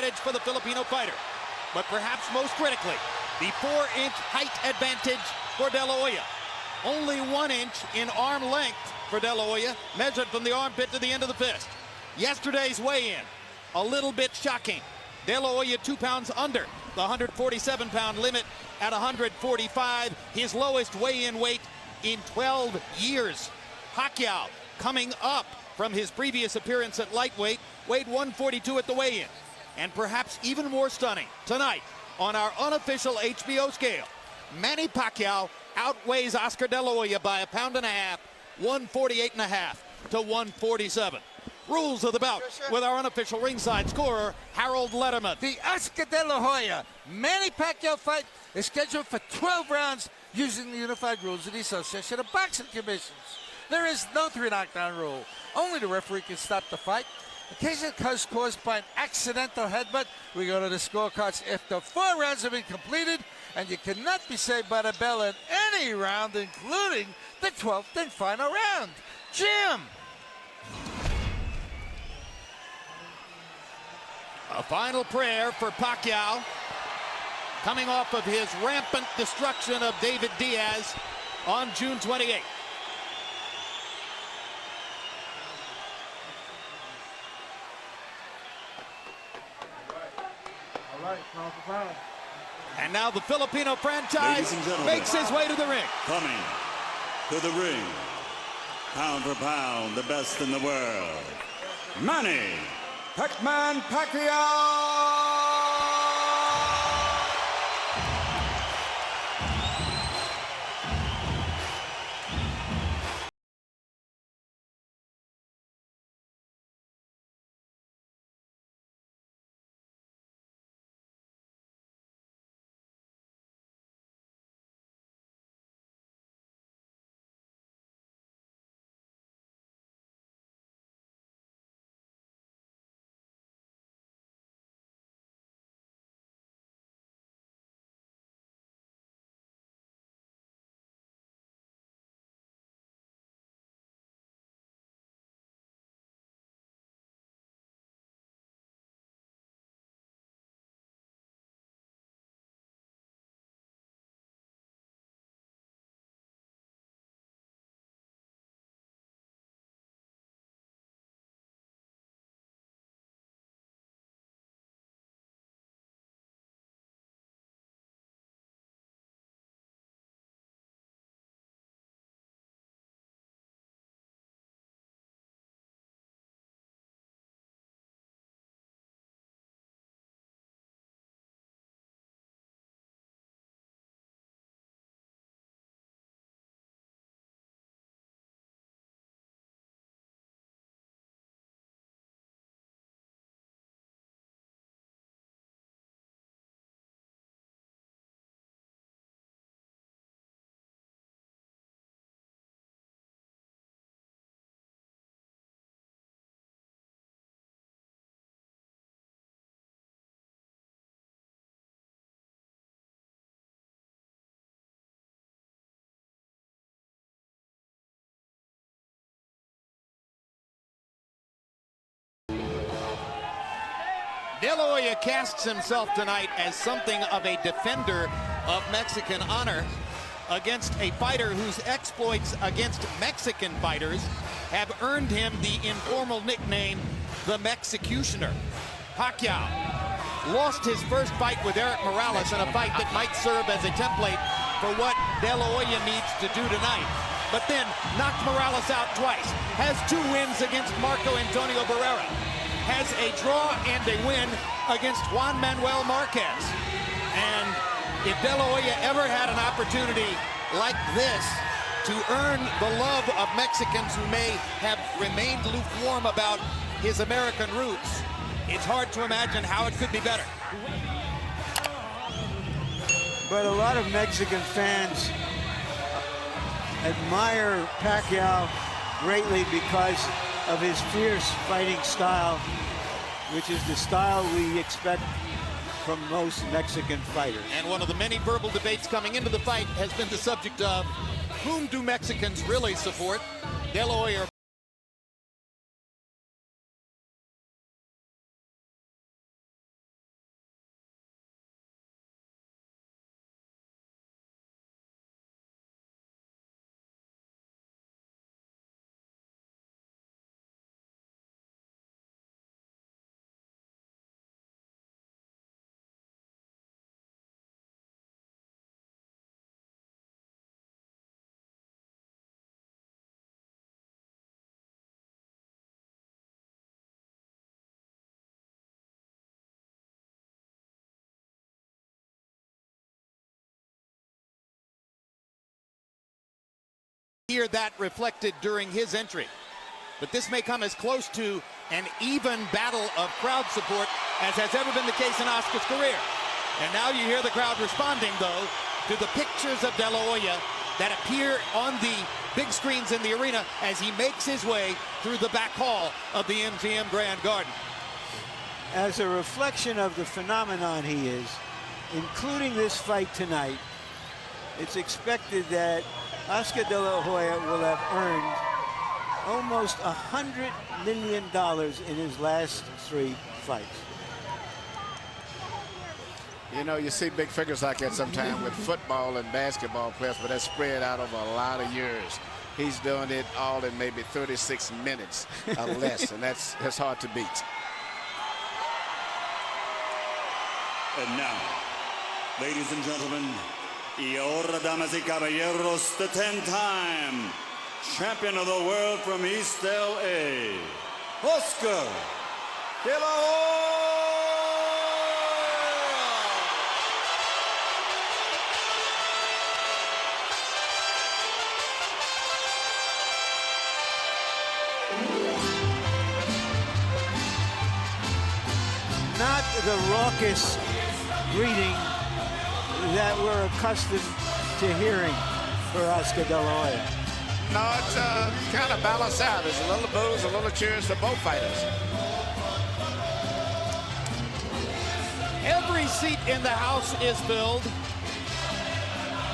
advantage for the Filipino fighter. But perhaps most critically, the 4-inch height advantage for De La Hoya. Only 1 inch in arm length for De La Hoya, measured from the armpit to the end of the fist. Yesterday's weigh-in, a little bit shocking. De La Hoya 2 pounds under the 147-pound limit at 145, his lowest weigh-in weight in 12 years. Pacquiao, coming up from his previous appearance at lightweight, weighed 142 at the weigh-in. And perhaps even more stunning, tonight on our unofficial HBO scale, Manny Pacquiao outweighs Oscar De La Hoya by 1.5 pounds, 148.5 to 147. Rules of the bout with our unofficial ringside scorer, Harold Letterman. The Oscar De La Hoya Manny Pacquiao fight is scheduled for 12 rounds using the unified rules of the Association of Boxing Commissions. There is no 3 knockdown rule. Only the referee can stop the fight. In case it is caused by an accidental headbutt, we go to the scorecards if the 4 rounds have been completed, and you cannot be saved by the bell in any round, including the 12th and final round. Jim! A final prayer for Pacquiao, coming off of his rampant destruction of David Diaz on June 28th. And now the Filipino franchise makes his way to the ring. Coming to the ring, pound for pound, the best in the world, Manny Pacquiao! De La Hoya casts himself tonight as something of a defender of Mexican honor against a fighter whose exploits against Mexican fighters have earned him the informal nickname, the Mexicutioner. Pacquiao lost his first fight with Eric Morales in a fight that might serve as a template for what De La Hoya needs to do tonight. But then knocked Morales out twice, has 2 wins against Marco Antonio Barrera, has a draw and a win against Juan Manuel Marquez. And if De La Hoya ever had an opportunity like this to earn the love of Mexicans who may have remained lukewarm about his American roots, it's hard to imagine how it could be better. But a lot of Mexican fans admire Pacquiao greatly because of his fierce fighting style, which is the style we expect from most Mexican fighters. And one of the many verbal debates coming into the fight has been the subject of whom do Mexicans really support, De La Hoya hear that reflected during his entry. But this may come as close to an even battle of crowd support as has ever been the case in Oscar's career. And now you hear the crowd responding, though, to the pictures of De La Hoya that appear on the big screens in the arena as he makes his way through the back hall of the MGM Grand Garden. As a reflection of the phenomenon he is, including this fight tonight, it's expected that Oscar De La Hoya will have earned almost $100 million in his last 3 fights. You know, you see big figures like that sometimes with football and basketball players, but that's spread out over a lot of years. He's doing it all in maybe 36 minutes or less, and that's hard to beat. And now, ladies and gentlemen, y ahora, damas y caballeros, the 10-time champion of the world from East LA, Oscar De La Hoya. Not the raucous greeting that we're accustomed to hearing for Oscar De La Hoya. No, it's kind of balanced out. There's a little booze, a little cheers for both fighters. Every seat in the house is filled.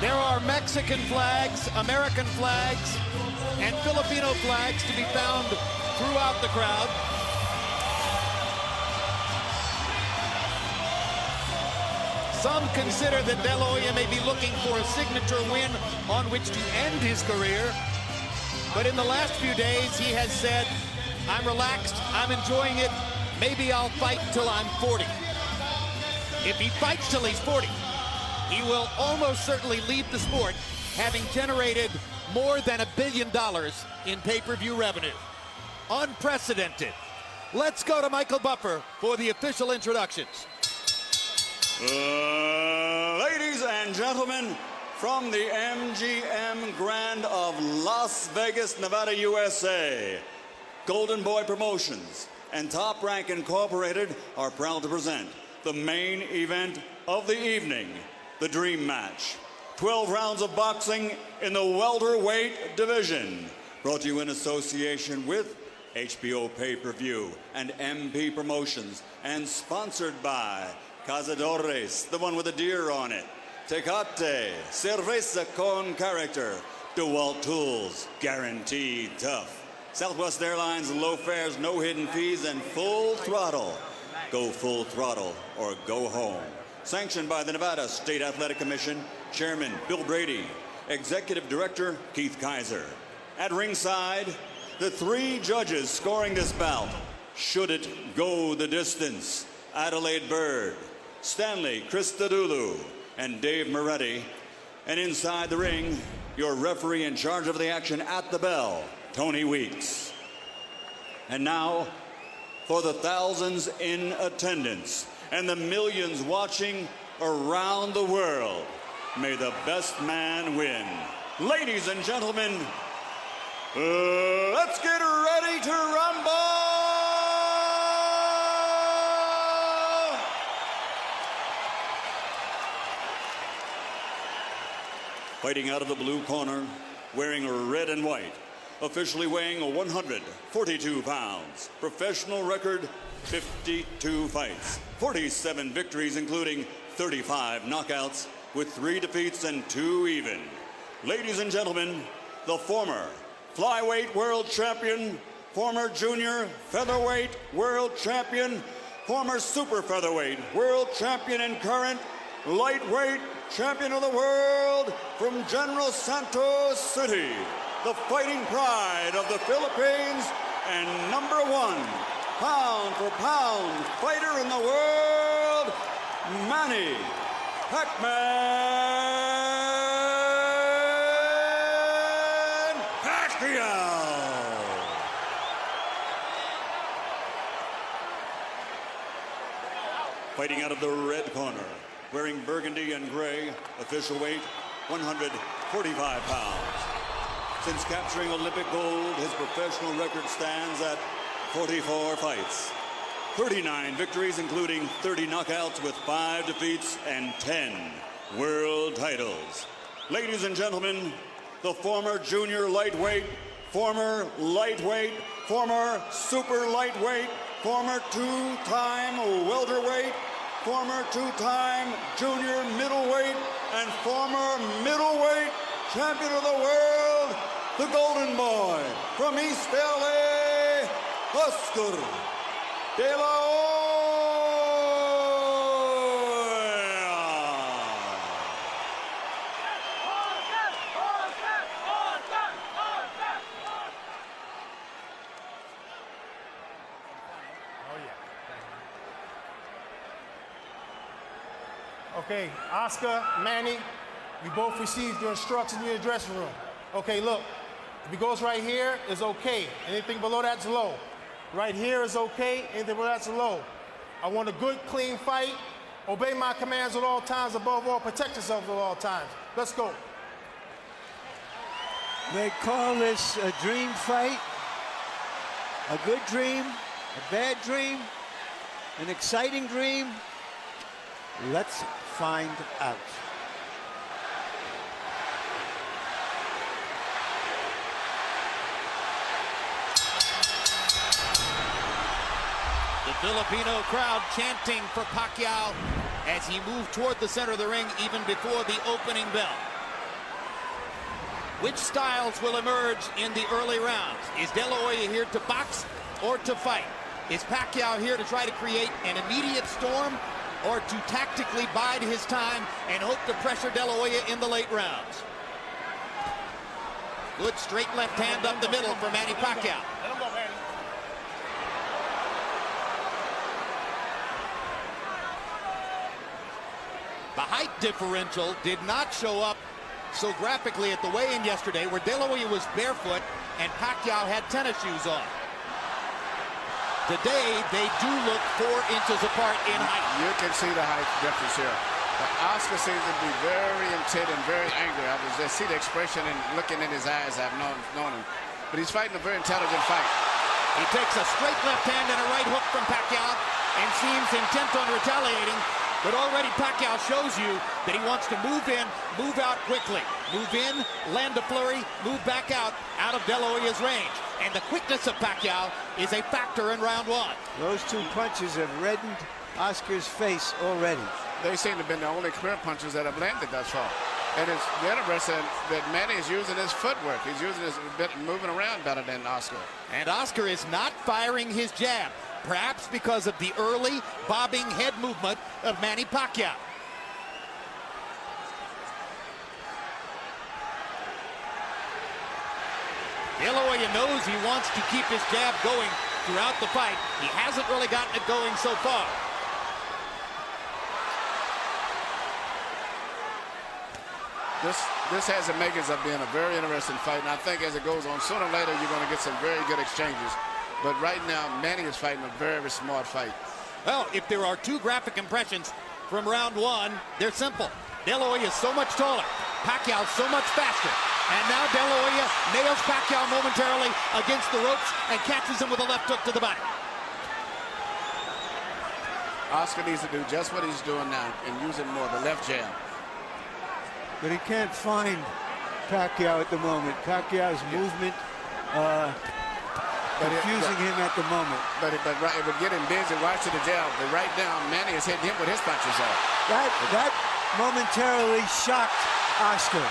There are Mexican flags, American flags, and Filipino flags to be found throughout the crowd. Some consider that De La Hoya may be looking for a signature win on which to end his career. But in the last few days, he has said, I'm relaxed, I'm enjoying it, maybe I'll fight till I'm 40. If he fights till he's 40, he will almost certainly leave the sport, having generated more than $1 billion in pay-per-view revenue. Unprecedented. Let's go to Michael Buffer for the official introductions. Ladies and gentlemen, from the MGM Grand of Las Vegas, Nevada, USA, Golden Boy Promotions and Top Rank Incorporated are proud to present the main event of the evening, the Dream Match. 12 rounds of boxing in the welterweight division. Brought to you in association with HBO Pay-Per-View and MP Promotions, and sponsored by Cazadores, the one with the deer on it. Tecate, cerveza con character. DeWalt Tools, guaranteed tough. Southwest Airlines, low fares, no hidden fees, and full throttle. Go full throttle or go home. Sanctioned by the Nevada State Athletic Commission, Chairman Bill Brady, Executive Director Keith Kaiser. At ringside, the 3 judges scoring this bout. Should it go the distance? Adelaide Bird, Stanley Christodoulou, and Dave Moretti. And inside the ring, your referee in charge of the action at the bell, Tony Weeks. And now, for the thousands in attendance and the millions watching around the world, may the best man win. Ladies and gentlemen, let's get ready to rumble! Fighting out of the blue corner, wearing red and white, officially weighing 142 pounds, professional record 52 fights, 47 victories including 35 knockouts with 3 defeats and 2 even. Ladies and gentlemen, the former flyweight world champion, former junior featherweight world champion, former super featherweight world champion and current lightweight champion of the world from General Santos City, the fighting pride of the Philippines and #1 pound-for-pound fighter in the world, Manny Pacquiao. Fighting out of the red corner, wearing burgundy and gray, official weight 145 pounds. Since capturing Olympic gold, his professional record stands at 44 fights. 39 victories, including 30 knockouts with 5 defeats and 10 world titles. Ladies and gentlemen, the former junior lightweight, former lightweight, former super lightweight, former two-time welterweight, former two-time junior middleweight, and former middleweight champion of the world, the Golden Boy from East LA, Oscar de la Hoya. Okay, Oscar, Manny, you both received your instructions in your dressing room. Okay, look, if it goes right here, it's okay. Anything below that's low. Right here is okay, anything below that's low. I want a good, clean fight. Obey my commands at all times. Above all, protect yourself at all times. Let's go. They call this a dream fight, a good dream, a bad dream, an exciting dream. Let's find out. The Filipino crowd chanting for Pacquiao as he moved toward the center of the ring even before the opening bell. Which styles will emerge in the early rounds? Is De La Hoya here to box or to fight? Is Pacquiao here to try to create an immediate storm or to tactically bide his time and hope to pressure De La Hoya in the late rounds? Good straight left hand up the middle for Manny Pacquiao. The height differential did not show up so graphically at the weigh-in yesterday, where De La Hoya was barefoot and Pacquiao had tennis shoes on. Today, they do look 4 inches apart in height. You can see the height difference here. But Oscar seems to be very intent and very angry. I was just see the expression and looking in his eyes. I've known him. But he's fighting a very intelligent fight. He takes a straight left hand and a right hook from Pacquiao and seems intent on retaliating. But already Pacquiao shows you that he wants to move in, move out quickly. Move in, land a flurry, move back out of De La Hoya's range. And the quickness of Pacquiao is a factor in round 1. Those 2 punches have reddened Oscar's face already. They seem to have been the only clear punches that have landed thus far. And it's interesting that Manny is using his footwork. He's using his bit, moving around better than Oscar. And Oscar is not firing his jab, perhaps because of the early bobbing head movement of Manny Pacquiao. De La Hoya knows he wants to keep his jab going throughout the fight. He hasn't really gotten it going so far. This has the makings of being a very interesting fight, and I think as it goes on, sooner or later you're going to get some very good exchanges. But right now, Manny is fighting a very smart fight. Well, if there are 2 graphic impressions from round 1, they're simple. De La Hoya is so much taller, Pacquiao so much faster. And now De La Hoya nails Pacquiao momentarily against the ropes and catches him with a left hook to the body. Oscar needs to do just what he's doing now and use it more, the left jab. But he can't find Pacquiao at the moment. Pacquiao's movement confusing him at the moment. But it would get him busy watching the jab. But right now, Manny is hitting him with his punches off. That momentarily shocked Oscar.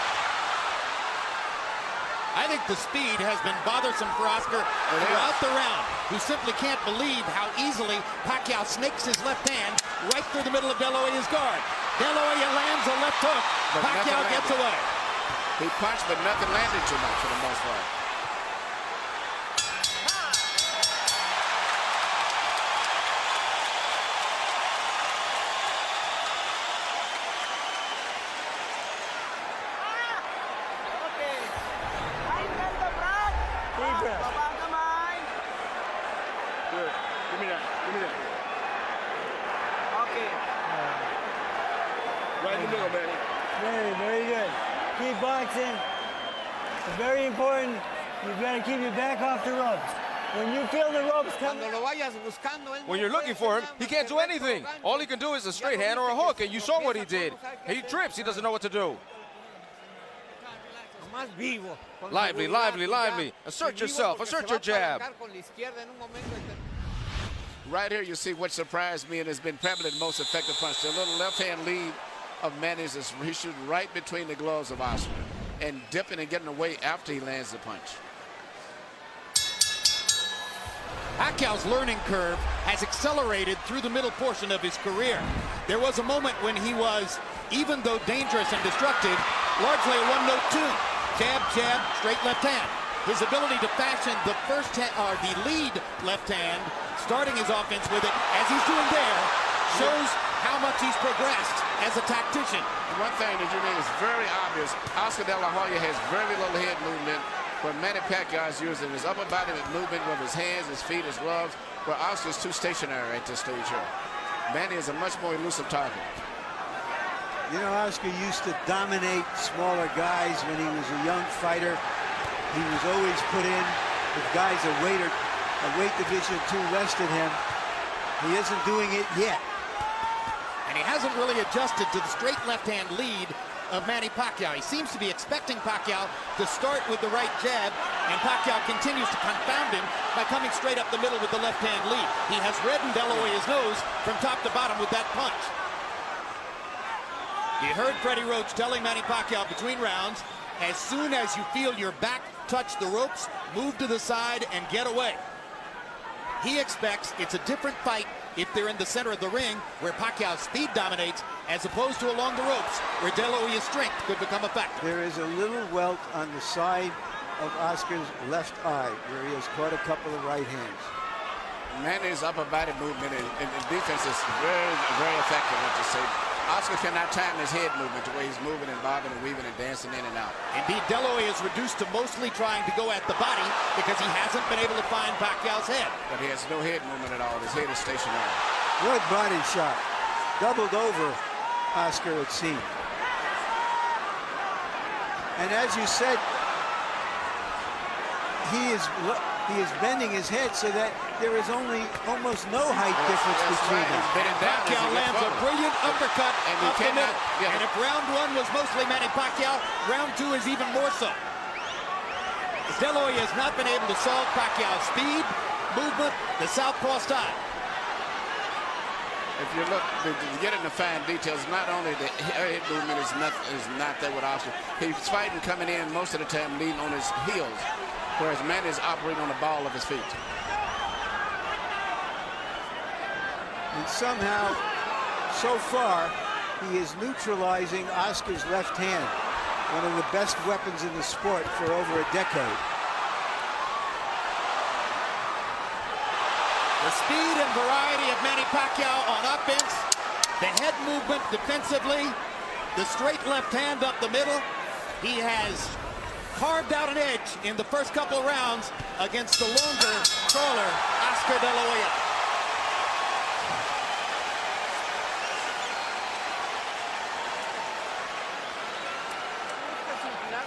I think the speed has been bothersome for Oscar throughout the round, who simply can't believe how easily Pacquiao snakes his left hand right through the middle of De La Hoya's guard. De La Hoya lands a left hook. Pacquiao gets away. He punched, but nothing landed too much for the most part. Very good. Keep boxing. It's very important. You've got to keep your back off the ropes. When you feel the ropes coming. When you're looking for him, he can't do anything. All he can do is a straight hand or a hook, and you saw what he did. He trips. He doesn't know what to do. Lively, lively, lively. Assert yourself. Assert your jab. Right here, you see what surprised me and has been probably the most effective punch. The little left-hand lead of Manny's is he shooting right between the gloves of Oscar and dipping and getting away after he lands the punch. Pacquiao's learning curve has accelerated through the middle portion of his career. There was a moment when he was, even though dangerous and destructive, largely a one-note tune. Jab, jab, straight left hand. His ability to fashion the lead left hand, starting his offense with it, as he's doing there, shows how much he's progressed as a tactician. One thing that you mean is very obvious. Oscar De La Hoya has very little head movement, where Manny Pacquiao is using his upper body movement with his hands, his feet, his gloves, where Oscar's too stationary at this stage here. Manny is a much more elusive target. You know, Oscar used to dominate smaller guys when he was a young fighter. He was always put in with guys a weight division or two less than him. He isn't doing it yet. And he hasn't really adjusted to the straight left-hand lead of Manny Pacquiao. He seems to be expecting Pacquiao to start with the right jab, and Pacquiao continues to confound him by coming straight up the middle with the left-hand lead. He has reddened De La Hoya's nose from top to bottom with that punch. You heard Freddie Roach telling Manny Pacquiao between rounds, as soon as you feel your back touch the ropes, move to the side and get away. He expects it's a different fight if they're in the center of the ring, where Pacquiao's speed dominates, as opposed to along the ropes, where De La Hoya's strength could become a factor. There is a little welt on the side of Oscar's left eye, where he has caught a couple of right hands. Manny's upper body movement and defense is very, very effective, what you say. Oscar cannot time his head movement the way he's moving and bobbing and weaving and dancing in and out. Indeed, De La Hoya is reduced to mostly trying to go at the body because he hasn't been able to find Pacquiao's head. But he has no head movement at all. His head is stationary. Good body shot. Doubled over Oscar, it seemed. And as you said, he is bending his head so that there is almost no height difference between them. Pacquiao lands a brilliant uppercut up the middle. And if round one was mostly Manny Pacquiao, round two is even more so. De La Hoya has not been able to solve Pacquiao's speed, movement, the southpaw style. If you look, to get into fine details, not only the head movement is not there with Oscar. He's fighting coming in most of the time leading on his heels, whereas Manny is operating on the ball of his feet. And somehow, so far, he is neutralizing Oscar's left hand, one of the best weapons in the sport for over a decade. The speed and variety of Manny Pacquiao on offense, the head movement defensively, the straight left hand up the middle. He has carved out an edge in the first couple of rounds against the longer, taller Oscar De La Hoya.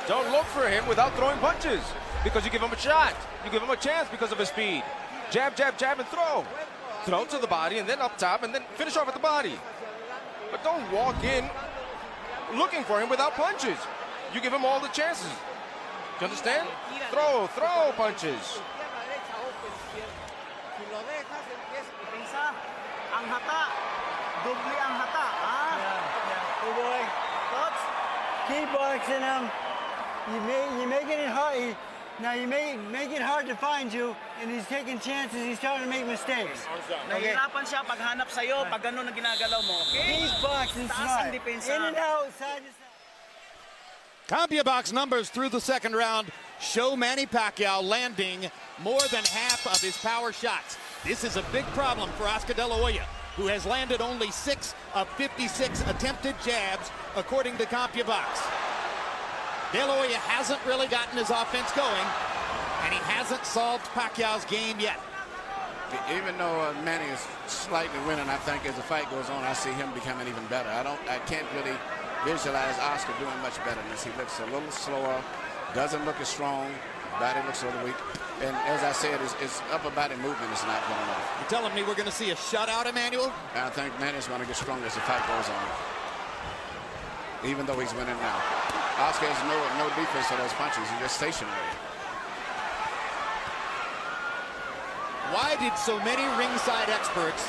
Don't look for him without throwing punches, because you give him a shot. You give him a chance because of his speed. Jab, jab, jab, and throw. Throw to the body, and then up top, and then finish off at the body. But don't walk in looking for him without punches. You give him all the chances. Do you understand? Throw punches. Keep boxing him. You're making it hard. Now you make it hard to find you, and he's taking chances. He's starting to make mistakes. Nahihirapan siya paghanap sa'yo, pag ganun ang ginagalaw mo, okay? He's boxing smart. In and out, side to side. CompuBox numbers through the second round show Manny Pacquiao landing more than half of his power shots. This is a big problem for Oscar De La Hoya, who has landed only 6 of 56 attempted jabs, according to CompuBox. De La Hoya hasn't really gotten his offense going, and he hasn't solved Pacquiao's game yet. Even though Manny is slightly winning, I think as the fight goes on, I see him becoming even better. I can't really visualize Oscar doing much better than this. He looks a little slower, Doesn't look as strong. Body looks a little weak. And as I said, his upper body movement is not going on. You're telling me we're going to see a shutout, Emmanuel? I think Manny's going to get stronger as the fight goes on. Even though he's winning now. Oscar has no defense for those punches. He's just stationary. Why did so many ringside experts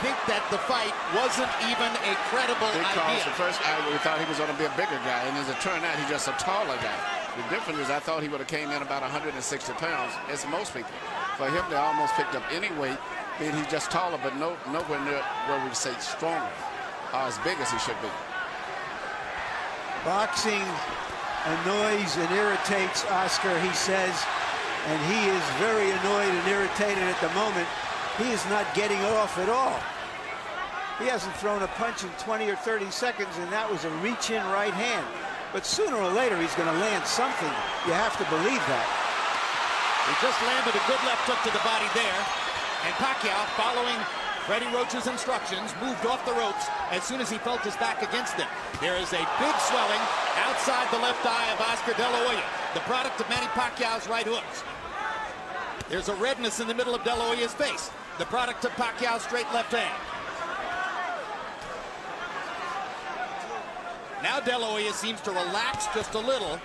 think that the fight wasn't even a credible Because idea? the first we thought he was going to be a bigger guy, and as it turned out, he's just a taller guy. The difference is I thought he would have came in about 160 pounds, as most people. For him, they almost picked up any weight, then he's just taller, but nowhere near where we say stronger, or as big as he should be. Boxing annoys and irritates Oscar, he says, and he is very annoyed and irritated at the moment. He is not getting off at all. He hasn't thrown a punch in 20 or 30 seconds, and that was a reach-in right hand. But sooner or later, he's going to land something. You have to believe that. He just landed a good left hook to the body there. And Pacquiao, following Freddie Roach's instructions, moved off the ropes as soon as he felt his back against him. There is a big swelling outside the left eye of Oscar De La Hoya, the product of Manny Pacquiao's right hooks. There's a redness in the middle of De La Hoya's face, the product of Pacquiao's straight left hand. Now De La Hoya seems to relax just a little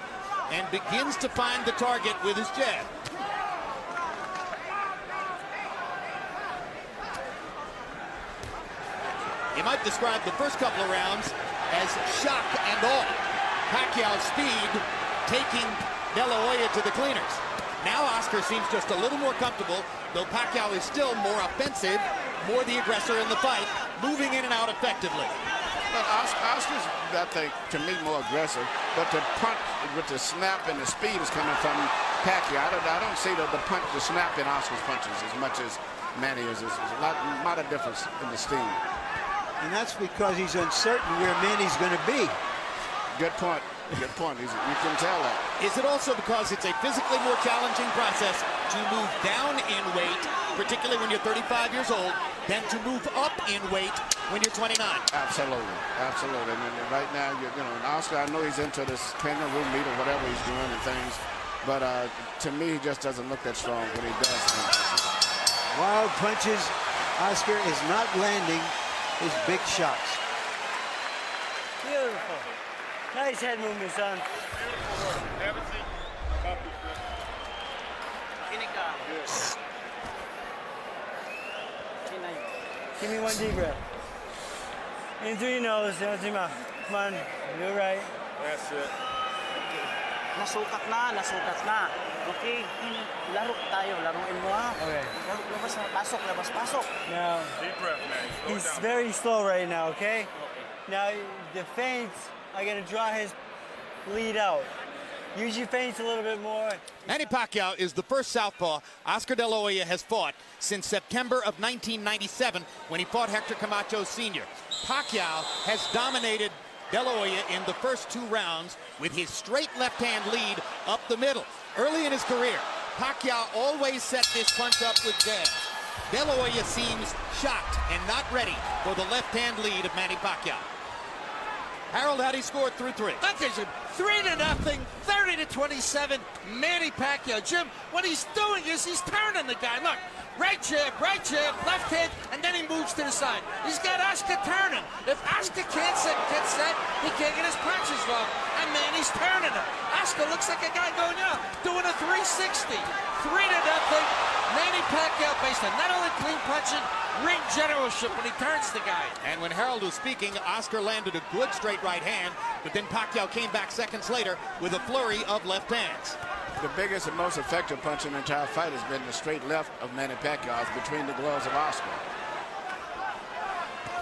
and begins to find the target with his jab. You might describe the first couple of rounds as shock and awe. Pacquiao's speed taking De La Hoya to the cleaners. Now Oscar seems just a little more comfortable, though Pacquiao is still more offensive, more the aggressor in the fight, moving in and out effectively. But Oscar's, I think, to me, more aggressive. But the punch with the snap and the speed is coming from Pacquiao. I don't see the punch, the snap in Oscar's punches as much as Manny is. There's a lot of difference in the steam. And that's because he's uncertain where Manny's going to be. Good point. Good point. You can tell that. Is it also because it's a physically more challenging process to move down in weight, particularly when you're 35 years old, than to move up in weight when you're 29? Absolutely. Absolutely. And right now, Oscar, I know he's into this kangaroo meat or whatever he's doing and things, but to me, he just doesn't look that strong when he does. Wild punches. Oscar is not landing his big shots. Beautiful. Nice head movement, son. Give me one deep breath. In through your nose, down through your mouth. Come on, you're right. That's it. Nasukat na. Okay, laro tayo, laruin mo ha. Okay. Labas na, pasok. Now, Deep breath, man. he's very slow right now, okay? Now, the feints are going to draw his lead out. Use your feints a little bit more. Manny Pacquiao is the first southpaw Oscar De La Hoya has fought since September of 1997 when he fought Hector Camacho Sr. Pacquiao has dominated De La Hoya in the first two rounds with his straight left-hand lead up the middle. Early in his career, Pacquiao always set this punch up with jabs. De La Hoya seems shocked and not ready for the left-hand lead of Manny Pacquiao. Harold, how do you score through three? Look at him, 3-0, 30-27, Manny Pacquiao. Jim, what he's doing is he's turning the guy. Look, right jab, left hand, and then he moves to the side. He's got Oscar turning. If Oscar can't get set, he can't get his punches wrong. And Manny's turning him. Oscar looks like a guy going out, doing a 360. 3-0, Manny Pacquiao based on not only clean punching, ring generalship when he turns the guy. And when Harold was speaking, Oscar landed a good straight right hand, but then Pacquiao came back seconds later with a flurry of left hands. The biggest and most effective punch in the entire fight has been the straight left of Manny Pacquiao between the gloves of Oscar.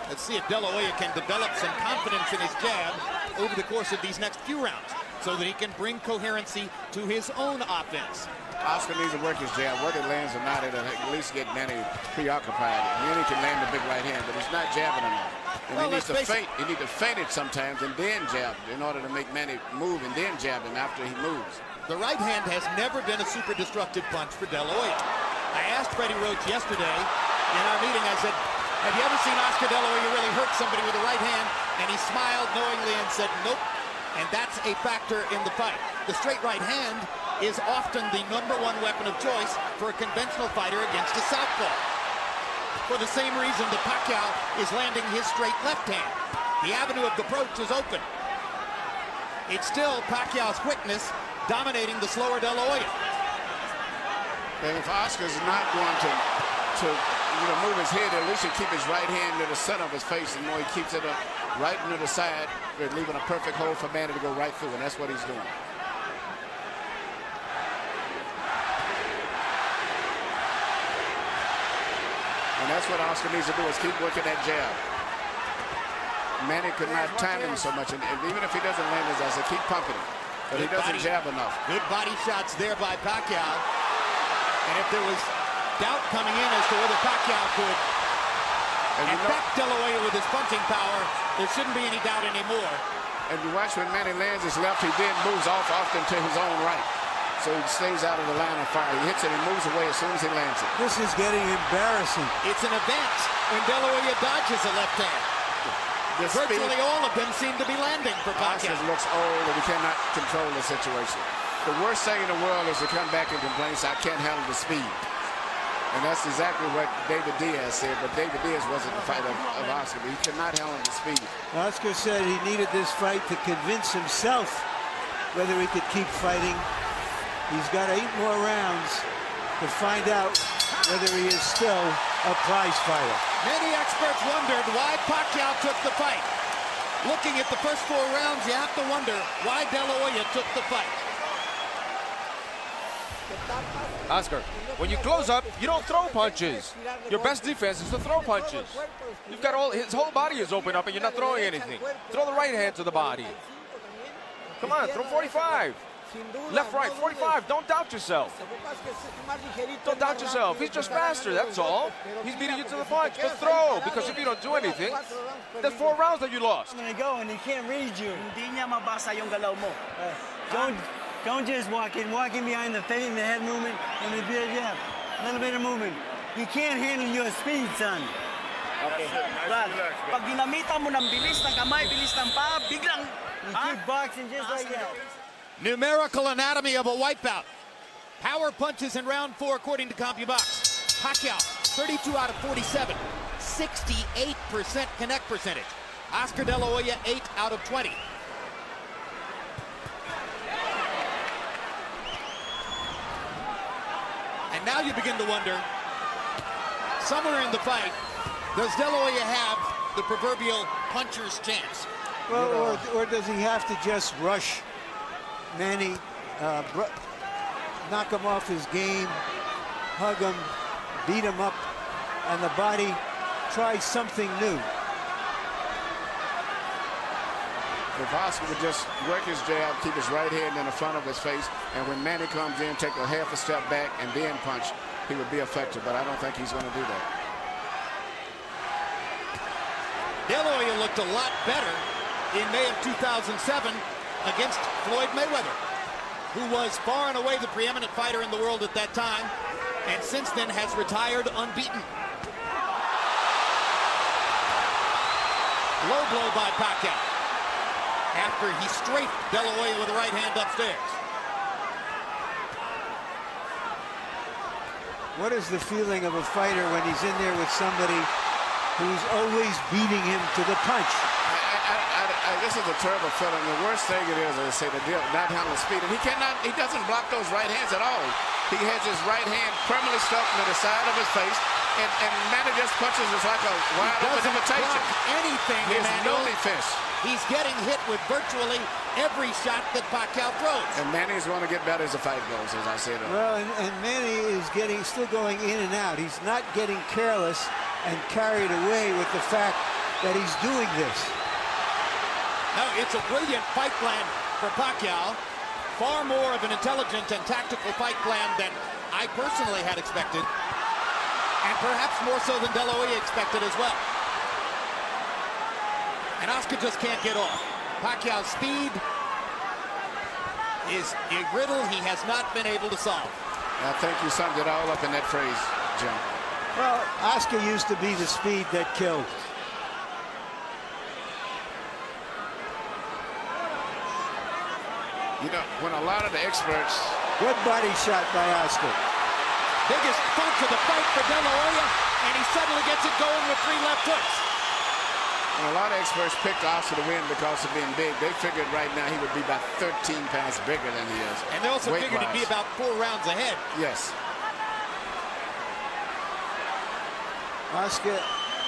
Let's see if De La Hoya can develop some confidence in his jab over the course of these next few rounds so that he can bring coherency to his own offense. Oscar needs to work his jab. Whether it lands or not, it'll at least get Manny preoccupied. Manny can land the big right hand, but he's not jabbing enough. And Well, he needs to let's face feint. He needs to feint it sometimes and then jab in order to make Manny move and then jab him after he moves. The right hand has never been a super destructive punch for De La Hoya. I asked Freddie Roach yesterday in our meeting, I said, have you ever seen Oscar De La Hoya really hurt somebody with the right hand? And he smiled knowingly and said, nope. and that's a factor in the fight. The straight right hand is often the #1 weapon of choice for a conventional fighter against a southpaw. For the same reason that Pacquiao is landing his straight left hand. The avenue of approach is open. It's still Pacquiao's quickness dominating the slower De La Hoya. And if Oscar's not going to move his head, at least he keep his right hand to the center of his face, and more he keeps it up right into the side, leaving a perfect hole for Manny to go right through, and that's what he's doing. And that's what Oscar needs to do, is keep working that jab. Manny could not time him so much, and even if he doesn't land his ass, keep pumping him. But he doesn't jab enough. Good body shots there by Pacquiao. And if there was doubt coming in as to whether Pacquiao could affect De La Hoya with his punching power, there shouldn't be any doubt anymore. And you watch when Manny lands his left, he then moves off often to his own right. So he stays out of the line of fire. He hits it and moves away as soon as he lands it. This is getting embarrassing. It's an event when De La Hoya dodges a left hand. Virtually all of them seem to be landing for Pacquiao. Oscar looks old and he cannot control the situation. The worst thing in the world is to come back and complain, I can't handle the speed. And that's exactly what David Diaz said, but David Diaz wasn't the fighter of Oscar. He could not handle the speed. Oscar said he needed this fight to convince himself whether he could keep fighting. He's got 8 more rounds to find out whether he is still a prize fighter. Many experts wondered why Pacquiao took the fight. Looking at the first 4 rounds, you have to wonder why De La Hoya took the fight. Oscar, when you close up, you don't throw punches. Your best defense is to throw punches. You've got his whole body is open up and you're not throwing anything. Throw the right hand to the body. Come on, throw 45. Left, right, 45. Don't doubt yourself. Don't doubt yourself. He's just faster, that's all. He's beating you to the punch. But throw, because if you don't do anything, that's 4 rounds that you lost. I'm gonna go and he can't read you. Hindi niya mabasa yung galaw mo. Don't just walk in behind the face and the head movement and the jab. A little bit of movement. He can't handle your speed, son. Okay. Brad, pag ginamitan mo ng bilis ng kamay, bilis ng paa, biglang... You keep boxing just like that. Numerical anatomy of a wipeout. Power punches in round 4 according to CompuBox. Pacquiao, 32 out of 47. 68% connect percentage. Oscar De La Hoya, 8 out of 20. And now you begin to wonder, somewhere in the fight, does De La Hoya have the proverbial puncher's chance? Well, or does he have to just rush Manny, knock him off his game, hug him, beat him up, and the body try something new? If Oscar would just work his jab, keep his right hand in the front of his face, and when Manny comes in, take a half a step back and then punch, he would be effective, but I don't think he's going to do that. De La Hoya looked a lot better in May of 2007 against Floyd Mayweather, who was far and away the preeminent fighter in the world at that time, and since then has retired unbeaten. Low blow by Pacquiao after he strafed De La Hoya with the right hand upstairs. What is the feeling of a fighter when he's in there with somebody who's always beating him to the punch? This is a terrible feeling. The worst thing it is, I say, the deal, not handling speed. And he doesn't block those right hands at all. He has his right hand permanently stuck to the side of his face, and Manny just punches us like a wide open invitation. Anything, There's no defense. He's getting hit with virtually every shot that Pacquiao throws. And Manny's going to get better as the fight goes, as I said. Well, and Manny is still going in and out. He's not getting careless and carried away with the fact that he's doing this. No, it's a brilliant fight plan for Pacquiao. Far more of an intelligent and tactical fight plan than I personally had expected. And perhaps more so than De La Hoya expected as well. And Oscar just can't get off. Pacquiao's speed is a riddle he has not been able to solve. I think you summed it all up in that phrase, Jim. Well, Oscar used to be the speed that killed. You know, when a lot of the experts... Good body shot by Oscar. Biggest punch of the fight for De La Hoya, and he suddenly gets it going with 3 left hooks. And a lot of experts picked Oscar to win because of being big. They figured right now he would be about 13 pounds bigger than he is. And they also figured he'd be about 4 rounds ahead. Yes. Oscar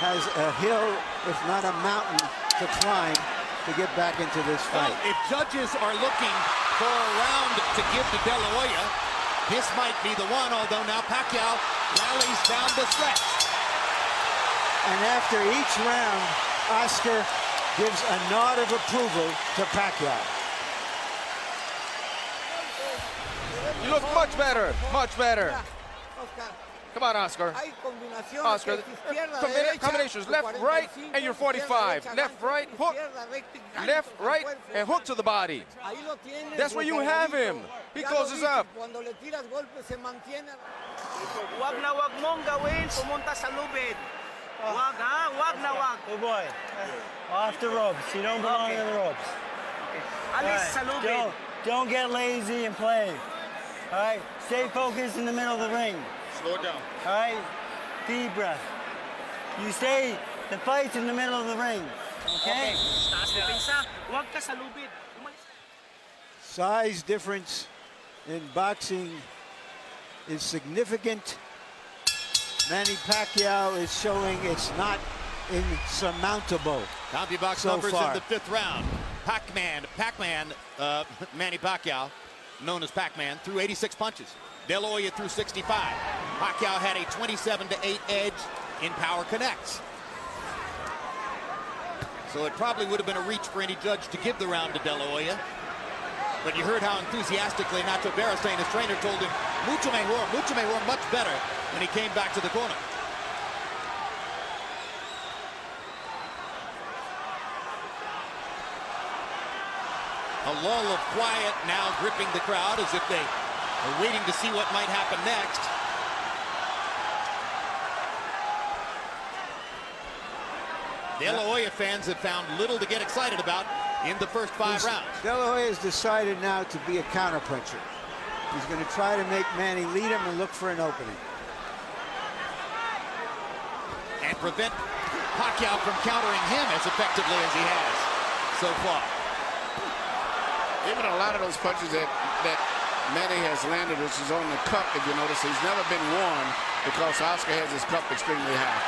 has a hill, if not a mountain, to climb to get back into this fight. Well, if judges are looking for a round to give to De La Hoya, this might be the one, although now Pacquiao rallies down the stretch. And after each round, Oscar gives a nod of approval to Pacquiao. You look much better, much better. Come on, Oscar. Oscar, combinations, left, right, and you're 45. Left, right, hook. Left, right, and hook to the body. That's where you have him. He closes up. Wag na wag mong gawin, pumunta sa lubid. Wag ha, wag na wag. Good boy. Off the ropes. You don't belong in the ropes. Alis sa lubid. Don't get lazy and play. All right? Stay focused in the middle of the ring. Slow it down. All right? Deep breath. You stay, the fight's in the middle of the ring. Okay? Taas na pinsa, wag ka sa lubid. Size difference in boxing is significant. Manny Pacquiao is showing it's not insurmountable. CompuBox so numbers far. in the 5th round. Pac-Man, Manny Pacquiao, known as Pac-Man, threw 86 punches. De La Hoya threw 65. Pacquiao had a 27-8 edge in power connects. So it probably would have been a reach for any judge to give the round to De La Hoya. But you heard how enthusiastically Nacho Beristain, his trainer, told him, mucho mejor, much better, when he came back to the corner. A lull of quiet now gripping the crowd as if they are waiting to see what might happen next. De La Hoya fans have found little to get excited about in the first 5 rounds. De La Hoya has decided now to be a counterpuncher. He's going to try to make Manny lead him and look for an opening. And prevent Pacquiao from countering him as effectively as he has so far. Even a lot of those punches that Manny has landed, which is on the cup, if you notice, he's never been worn because Oscar has his cup extremely high.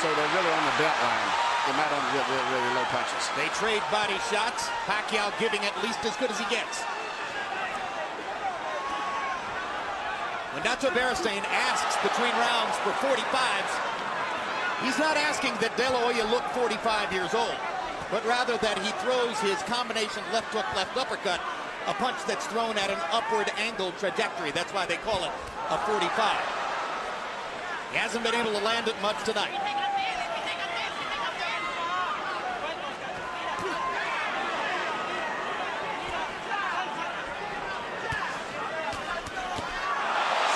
So they're really on the belt line. They're not on really low punches. They trade body shots. Pacquiao giving at least as good as he gets. When Nacho Beristain asks between rounds for 45s, he's not asking that De La Hoya look 45 years old, but rather that he throws his combination left hook, left uppercut, a punch that's thrown at an upward angled trajectory. That's why they call it a 45. He hasn't been able to land it much tonight.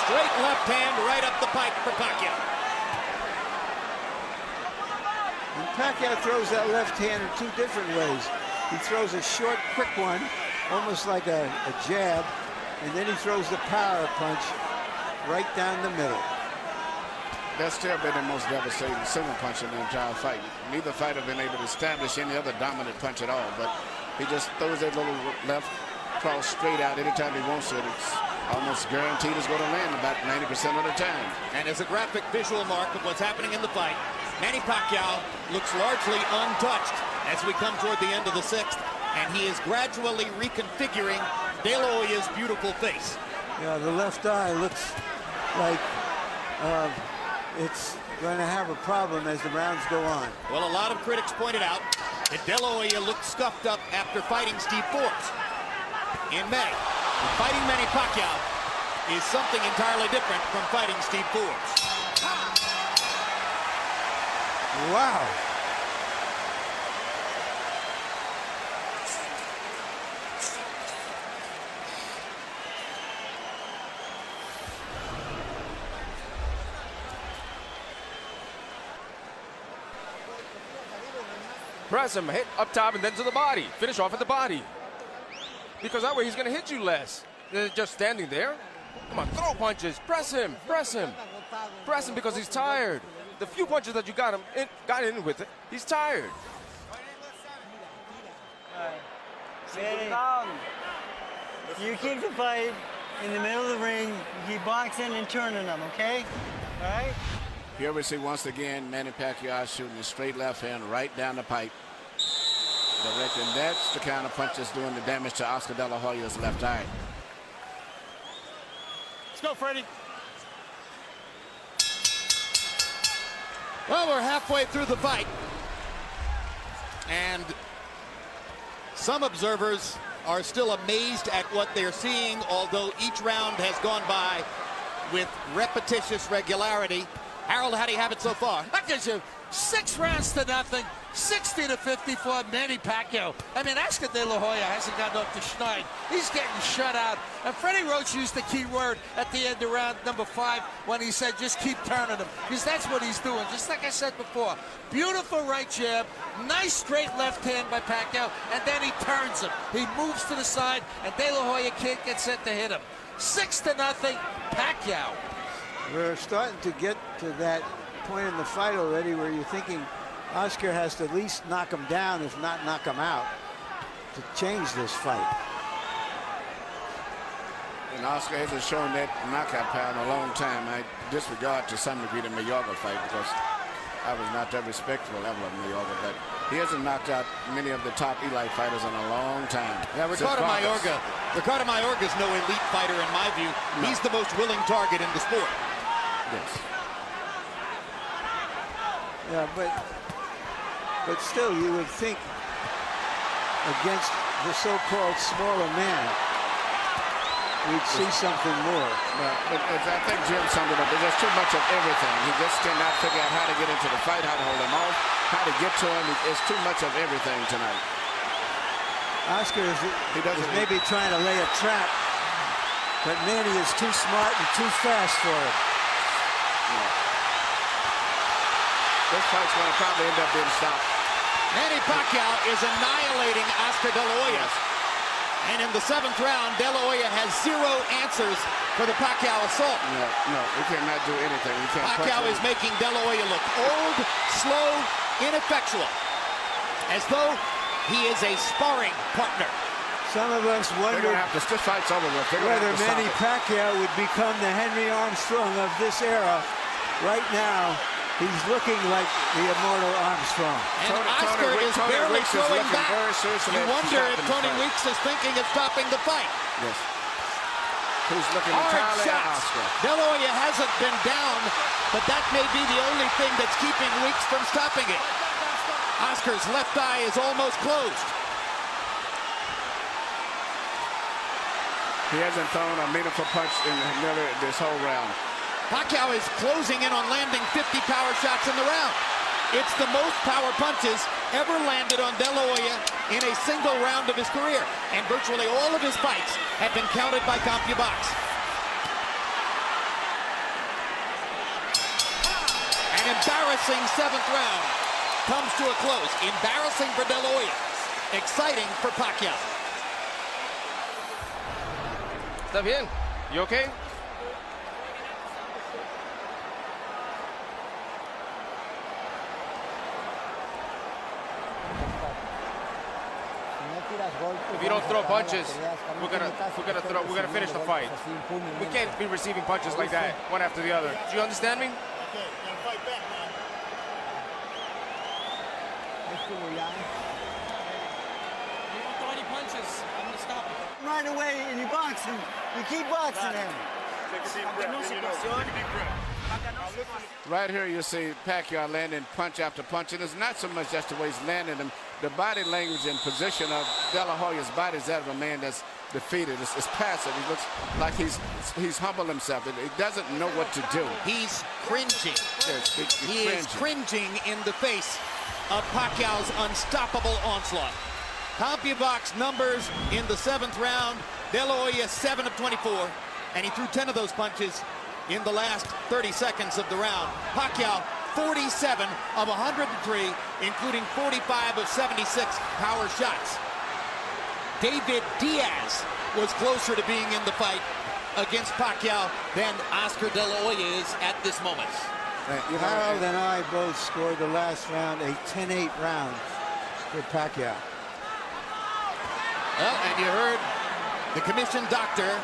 Straight left hand right up the pipe for Pacquiao. And Pacquiao throws that left hand in 2 different ways. He throws a short, quick one, almost like a jab, and then he throws the power punch right down the middle. That's still been the most devastating single punch in the entire fight. Neither fighter been able to establish any other dominant punch at all, but he just throws that little left cross straight out anytime he wants it. It's almost guaranteed it's going to land about 90% of the time. And as a graphic visual mark of what's happening in the fight, Manny Pacquiao looks largely untouched as we come toward the end of the 6th, and he is gradually reconfiguring De La Hoya's beautiful face. Yeah, the left eye looks like it's going to have a problem as the rounds go on. Well, a lot of critics pointed out that De La Hoya looked scuffed up after fighting Steve Forbes in May. Fighting Manny Pacquiao is something entirely different from fighting Steve Forbes. Wow. Press him, hit up top and then to the body. Finish off at the body. because that way he's going to hit you less than just standing there. Come on, throw punches. Press him. Press him. Press him because he's tired. The few punches that you got in with it, he's tired. Manny, you keep the fight in the middle of the ring. You keep boxing and turning them, okay? All right? Here we see once again Manny Pacquiao shooting a straight left hand right down the pipe. Directing, that's the kind of punch that's doing the damage to Oscar De La Hoya's left eye. Let's go, Freddie. Well, we're halfway through the fight. And some observers are still amazed at what they're seeing, although each round has gone by with repetitious regularity. Harold, how do you have it so far? That gives you 6 rounds to nothing, 60-54 Manny Pacquiao. I mean, Oscar De La Hoya hasn't gotten off the schneid. He's getting shut out. And Freddie Roach used the key word at the end of round number 5 when he said, just keep turning him, because that's what he's doing. Just like I said before, beautiful right jab, nice straight left hand by Pacquiao, and then he turns him. He moves to the side, and De La Hoya can't get set to hit him. 6-0, Pacquiao. We're starting to get to that point in the fight already where you're thinking Oscar has to at least knock him down, if not knock him out, to change this fight. And Oscar hasn't shown that knockout power in a long time. I disregard to some degree the Mayorga fight because I was not that respectful level of Mayorga, but he hasn't knocked out many of the top elite fighters in a long time. Yeah, Ricardo Mayorga's no elite fighter in my view. No. He's the most willing target in the sport. Yes. Yeah, but still, you would think against the so-called smaller man, we'd see something more. But I think Jim summed it up. There's too much of everything. He just cannot figure out how to get into the fight, how to hold him off, how to get to him. It's too much of everything tonight. Oscar is maybe trying to lay a trap, but Manny is too smart and too fast for it. This fight's going to probably end up being stopped. Manny Pacquiao is annihilating Oscar De La Hoya. Yes. And in the 7th round, De La Hoya has 0 answers for the Pacquiao assault. No, he cannot do anything. Pacquiao is making De La Hoya look old, slow, ineffectual, as though he is a sparring partner. Some of us wonder this fight's over with. Whether Manny Pacquiao would become the Henry Armstrong of this era. Right now, he's looking like the immortal Armstrong. And Oscar is barely throwing back. You wonder if Tony Weeks is thinking of stopping the fight. Yes. Who's looking hard entirely at shots. Oscar. De La Hoya hasn't been down, but that may be the only thing that's keeping Weeks from stopping it. Oscar's left eye is almost closed. He hasn't thrown a meaningful punch in nearly this whole round. Pacquiao is closing in on landing 50 power shots in the round. It's the most power punches ever landed on De La Hoya in a single round of his career. And virtually all of his fights have been counted by CompuBox. An embarrassing 7th round comes to a close. Embarrassing for De La Hoya. Exciting for Pacquiao. Está bien. You okay? If you don't throw punches, we're gonna finish the fight. We can't be receiving punches like that, one after the other. Do you understand me? Okay, gotta fight back, man. You don't throw any punches, I'm gonna stop you. Right away, and you box him. You keep boxing him. Take a deep breath. Take a deep breath. Right here you see Pacquiao landing punch after punch, and it's not so much just the way he's landing them. The body language and position of De La Hoya's body is that of a man that's defeated. It's passive. He looks like he's humbled himself. He doesn't know what to do. He's cringing. Yes, he is cringing in the face of Pacquiao's unstoppable onslaught. CompuBox numbers in the 7th round. De La Hoya 7 of 24, and he threw 10 of those punches in the last 30 seconds of the round. Pacquiao 47 of 103, including 45 of 76 power shots. David Diaz was closer to being in the fight against Pacquiao than Oscar De La Hoya is at this moment. Harold and I both scored the last round a 10-8 round for Pacquiao. Well, and you heard the commission doctor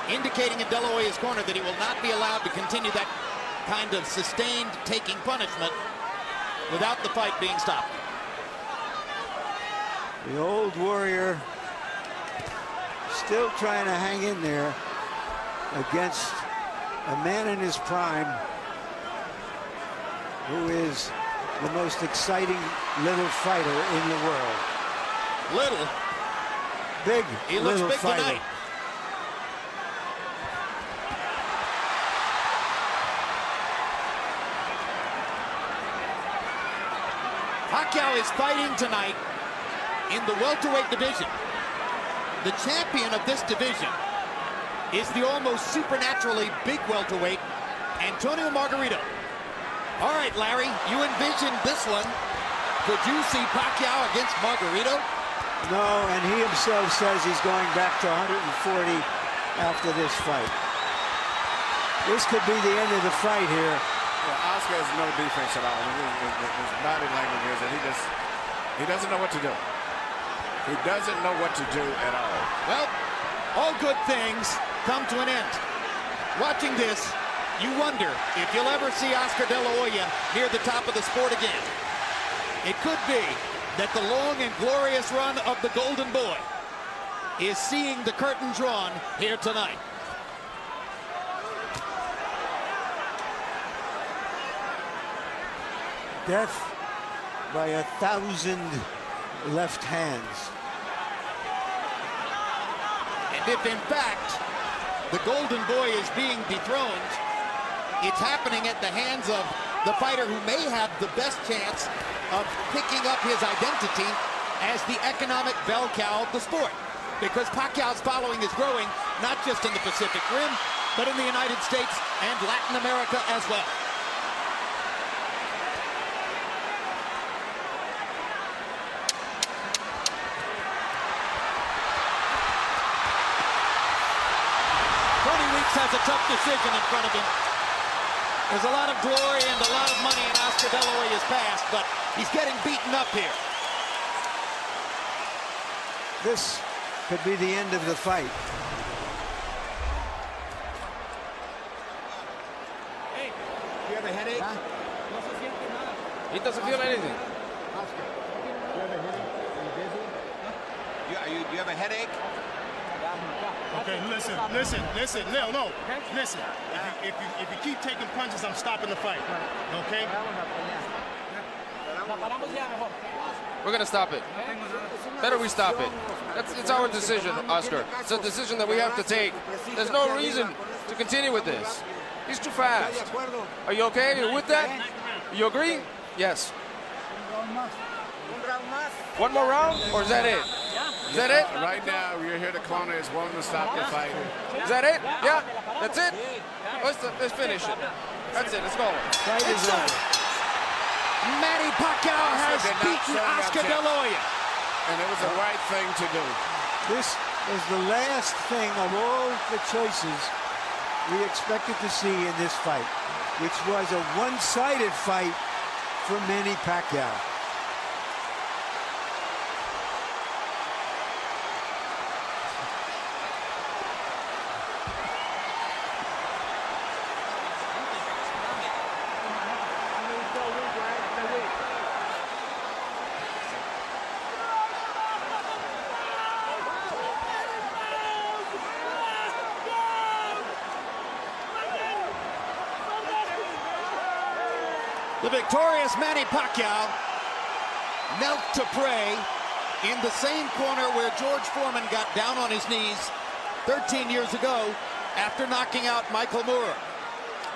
indicating in De La Hoya's corner that he will not be allowed to continue that kind of sustained taking punishment without the fight being stopped. The old warrior still trying to hang in there against a man in his prime who is the most exciting little fighter in the world. Little? Big. He looks little big fighter. tonight. Pacquiao is fighting tonight in the welterweight division. The champion of this division is the almost supernaturally big welterweight, Antonio Margarito. All right, Larry, you envisioned this one. Could you see Pacquiao against Margarito? No, and he himself says he's going back to 140 after this fight. This could be the end of the fight here. Yeah, Oscar has no defense at all. His body language is that he doesn't know what to do. He doesn't know what to do at all. Well, all good things come to an end. Watching this, you wonder if you'll ever see Oscar De La Hoya near the top of the sport again. It could be that the long and glorious run of the Golden Boy is seeing the curtain drawn here tonight. Death by 1,000 left hands. And if in fact the Golden Boy is being dethroned, it's happening at the hands of the fighter who may have the best chance of picking up his identity as the economic bell cow of the sport. Because Pacquiao's following is growing, not just in the Pacific Rim, but in the United States and Latin America as well. Has a tough decision in front of him. There's a lot of glory and a lot of money in Oscar De La Hoya's past, but he's getting beaten up here. This could be the end of the fight. Hey, you have a headache? Huh? He doesn't feel anything. Oscar, you have a headache? Are you busy? Huh? Do you have a headache? Okay, listen. No. Listen. If you keep taking punches, I'm stopping the fight. Okay? We're going to stop it. Better we stop it. It's our decision, Oscar. It's a decision that we have to take. There's no reason to continue with this. He's too fast. Are you okay? Are you with that? You agree? Yes. One more round, or is that it? Is that it? Right now, you're here. The corner is wanting to stop the fight. Is that it? Yeah? That's it? Let's finish it. That's it. Let's go. It's done. Manny Pacquiao has beaten Oscar De La Hoya. And it was the right thing to do. This was the last thing of all the choices we expected to see in this fight, which was a one-sided fight for Manny Pacquiao. The victorious Manny Pacquiao knelt to pray in the same corner where George Foreman got down on his knees 13 years ago after knocking out Michael Moorer.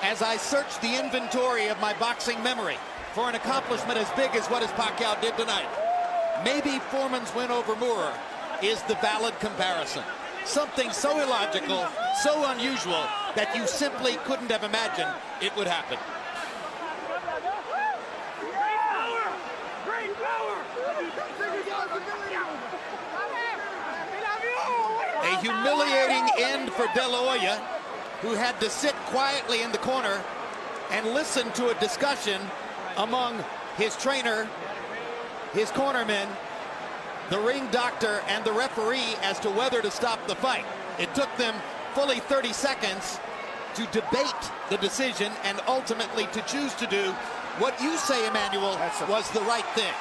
As I searched the inventory of my boxing memory for an accomplishment as big as what Pacquiao did tonight, maybe Foreman's win over Moorer is the valid comparison. Something so illogical, so unusual, that you simply couldn't have imagined it would happen. humiliating end for De La Hoya, who had to sit quietly in the corner and listen to a discussion among his trainer, his cornermen, the ring doctor, and the referee as to whether to stop the fight. It took them fully 30 seconds to debate the decision and ultimately to choose to do what you say, Emmanuel, was the right thing.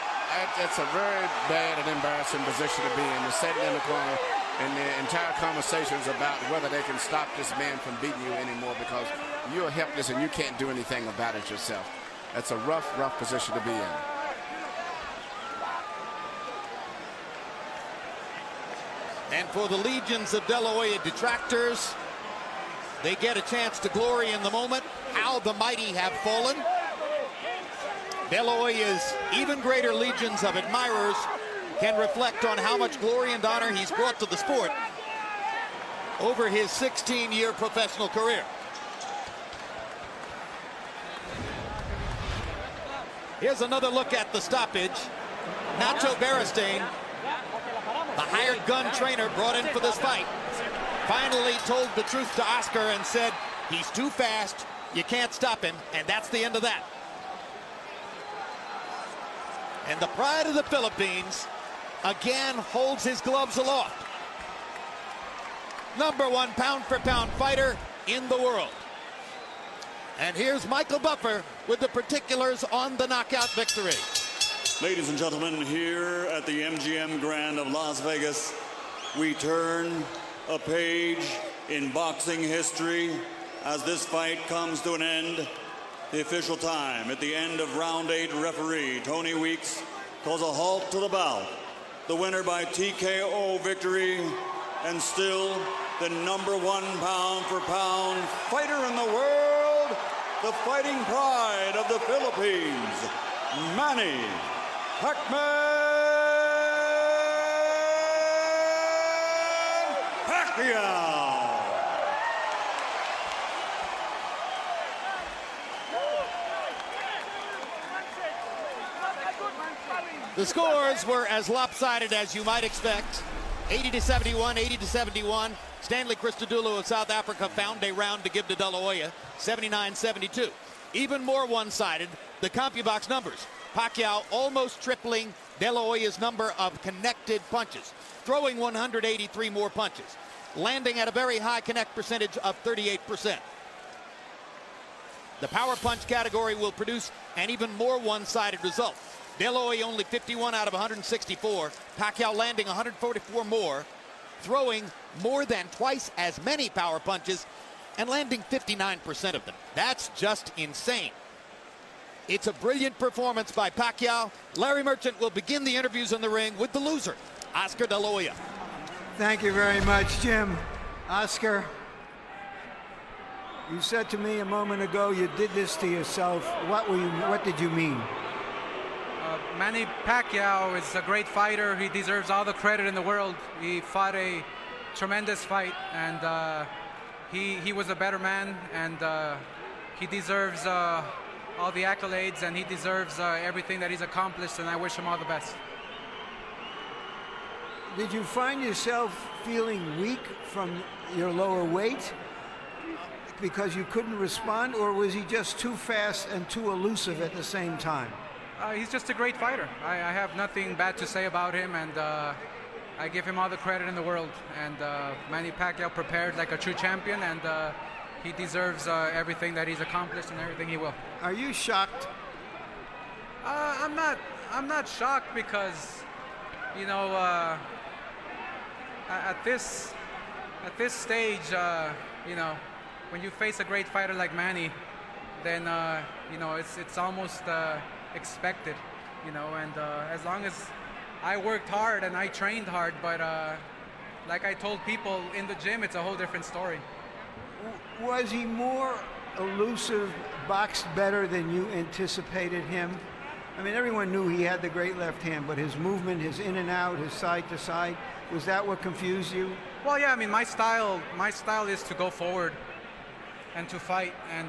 That's a very bad and embarrassing position to be in. You're sitting in the corner, and the entire conversation is about whether they can stop this man from beating you anymore because you're helpless and you can't do anything about it yourself. That's a rough, rough position to be in. And for the legions of De La Hoya detractors, they get a chance to glory in the moment. How the mighty have fallen. De La Hoya's even greater legions of admirers can reflect on how much glory and honor he's brought to the sport over his 16-year professional career. Here's another look at the stoppage. Nacho Beristain, the hired gun trainer brought in for this fight, finally told the truth to Oscar and said, he's too fast, you can't stop him, and that's the end of that. And the pride of the Philippines again holds his gloves aloft. #1 pound-for-pound fighter in the world. And here's Michael Buffer with the particulars on the knockout victory. Ladies and gentlemen, here at the MGM Grand of Las Vegas, we turn a page in boxing history as this fight comes to an end. The official time at the end of round 8, referee Tony Weeks calls a halt to the bout. The winner by TKO victory, and still the #1 pound-for-pound fighter in the world, the fighting pride of the Philippines, Manny Pacquiao. The scores were as lopsided as you might expect. 80-71, 80-71. Stanley Christodoulou of South Africa found a round to give to De La Hoya, 79-72. Even more one-sided, the CompuBox numbers. Pacquiao almost tripling De La Hoya's number of connected punches, throwing 183 more punches, landing at a very high connect percentage of 38%. The power punch category will produce an even more one-sided result. De La Hoya only 51 out of 164. Pacquiao landing 144 more, throwing more than twice as many power punches and landing 59% of them. That's just insane. It's a brilliant performance by Pacquiao. Larry Merchant will begin the interviews in the ring with the loser, Oscar De La Hoya. Thank you very much, Jim. Oscar, you said to me a moment ago you did this to yourself. What did you mean? Manny Pacquiao is a great fighter. He deserves all the credit in the world. He fought a tremendous fight, and he was a better man, and he deserves all the accolades, and he deserves everything that he's accomplished, and I wish him all the best. Did you find yourself feeling weak from your lower weight because you couldn't respond, or was he just too fast and too elusive at the same time? He's just a great fighter. I have nothing bad to say about him, and I give him all the credit in the world. And Manny Pacquiao prepared like a true champion, and he deserves everything that he's accomplished and everything he will. Are you shocked? I'm not shocked because, you know, at this stage, you know, when you face a great fighter like Manny, then you know, it's almost expected, you know, and as long as I worked hard and I trained hard, but like I told people in the gym, it's a whole different story. Was he more elusive, boxed better than you anticipated him? I mean, everyone knew he had the great left hand, but his movement, his in and out, his side to side, was that what confused you? Well, yeah, I mean, my style is to go forward and to fight, and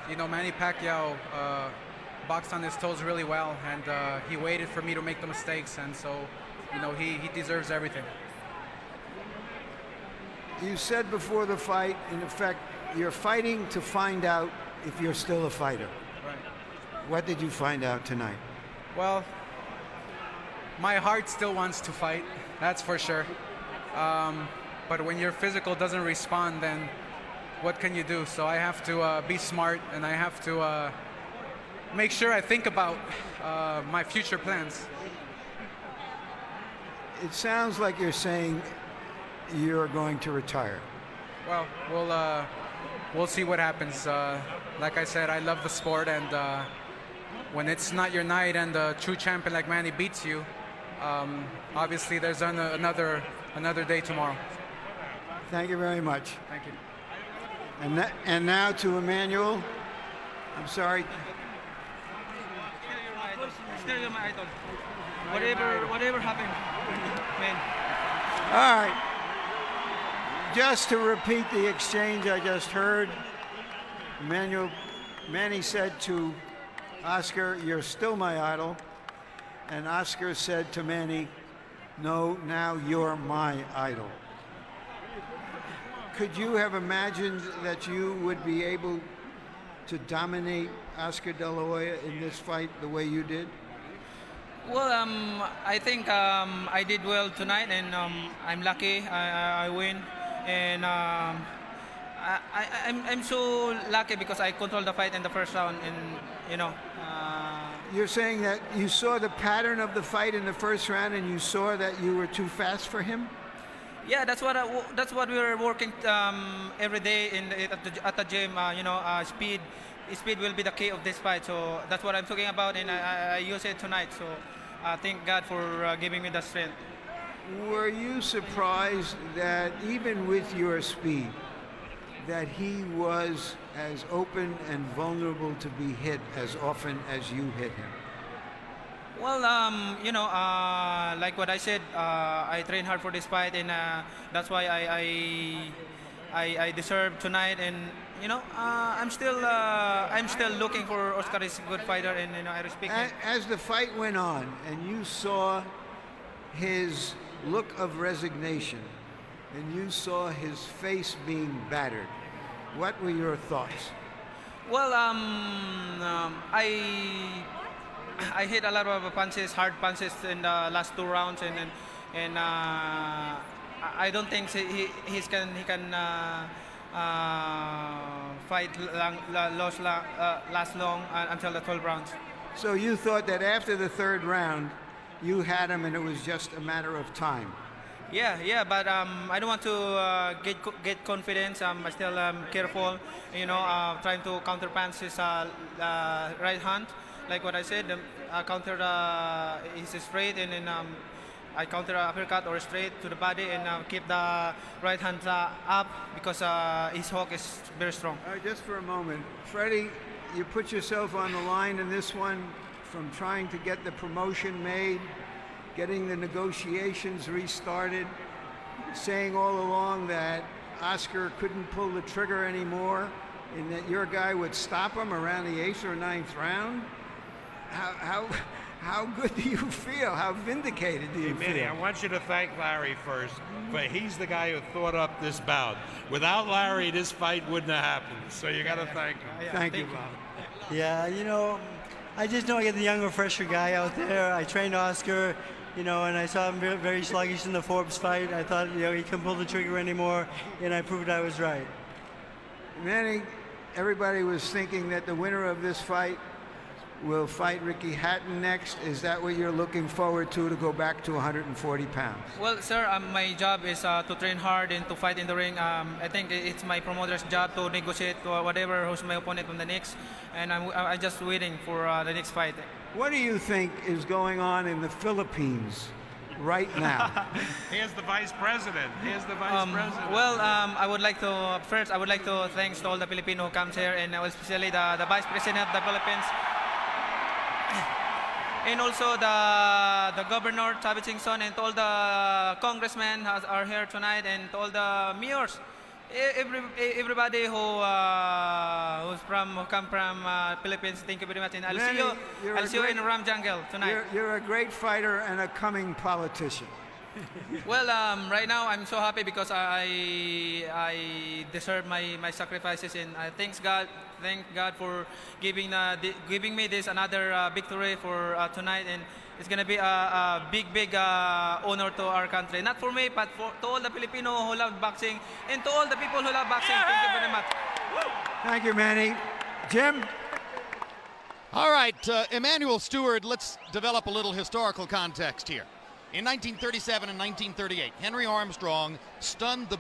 you know, Manny Pacquiao boxed on his toes really well, and he waited for me to make the mistakes, and so, you know, he deserves everything. You said before the fight, in effect, you're fighting to find out if you're still a fighter. Right. What did you find out tonight? Well, my heart still wants to fight, that's for sure. But when your physical doesn't respond, then what can you do? So I have to be smart, and I have to make sure I think about my future plans. It sounds like you're saying you're going to retire. Well, we'll see what happens. Like I said, I love the sport, and when it's not your night and a true champion like Manny beats you, obviously there's another day tomorrow. Thank you very much. Thank you. And now to Emmanuel. I'm sorry. Still you're my idol. Whatever happened, man. All right. Just to repeat the exchange I just heard, Manny said to Oscar, "You're still my idol." And Oscar said to Manny, "No, now you're my idol." Could you have imagined that you would be able to dominate Oscar De La Hoya in this fight the way you did? Well, I think I did well tonight, and I'm lucky I win. And I'm so lucky because I controlled the fight in the first round, and you know. You're saying that you saw the pattern of the fight in the first round, and you saw that you were too fast for him? Yeah, that's what we were working every day at the gym. Speed will be the key of this fight. So that's what I'm talking about, and I use it tonight. So thank God for giving me the strength. Were you surprised that even with your speed, that he was as open and vulnerable to be hit as often as you hit him? Well, like what I said, I trained hard for this fight, and that's why I deserve tonight. And I'm still looking for Oscar is a good fighter, and I respect him. As the fight went on, and you saw his look of resignation, and you saw his face being battered, what were your thoughts? Well, I hit a lot of punches, hard punches in the last 2 rounds, and I don't think he can fight last long until the 12 rounds. So you thought that after the 3rd round, you had him, and it was just a matter of time. Yeah, but I don't want to get confidence. I'm still careful, trying to counter punch his right hand. Like what I said, I counter his straight, and then I counter uppercut or straight to the body, and keep the right hand up because his hook is very strong. Just for a moment, Freddie, you put yourself on the line in this one, from trying to get the promotion made, getting the negotiations restarted, saying all along that Oscar couldn't pull the trigger anymore, and that your guy would stop him around the 8th or 9th round. How good do you feel? How vindicated do you feel? Manny, I want you to thank Larry first, but he's the guy who thought up this bout. Without Larry, this fight wouldn't have happened. So you got to thank him. Thank you, Bob. Yeah, I just know I get the younger, fresher guy out there. I trained Oscar, and I saw him very, very sluggish in the Forbes fight. I thought, he couldn't pull the trigger anymore, and I proved I was right. Manny, everybody was thinking that the winner of this fight will fight Ricky Hatton next. Is that what you're looking forward to go back to 140 pounds? Well, sir, my job is to train hard and to fight in the ring. I think it's my promoter's job to negotiate whatever who's my opponent on the next, and I'm just waiting for the next fight. What do you think is going on in the Philippines right now? Here's the vice president. Well, I would like to thank all the Filipino who comes here, and especially the vice president of the Philippines. And also the governor, Tabi Singson, and all the congressmen are here tonight, and all the mayors, everybody who come from Philippines. Thank you very much, and I'll see you in Ram Jungle tonight. You're a great fighter and a coming politician. Well, right now I'm so happy because I deserve my sacrifices, and I thank God for giving me this another victory for tonight, and it's gonna be a big honor to our country, not for me but to all the Filipino who love boxing and to all the people who love boxing. Thank you very much. Thank you, Manny. Jim? All right, Emmanuel Stewart, let's develop a little historical context here. In 1937 and 1938, Henry Armstrong stunned the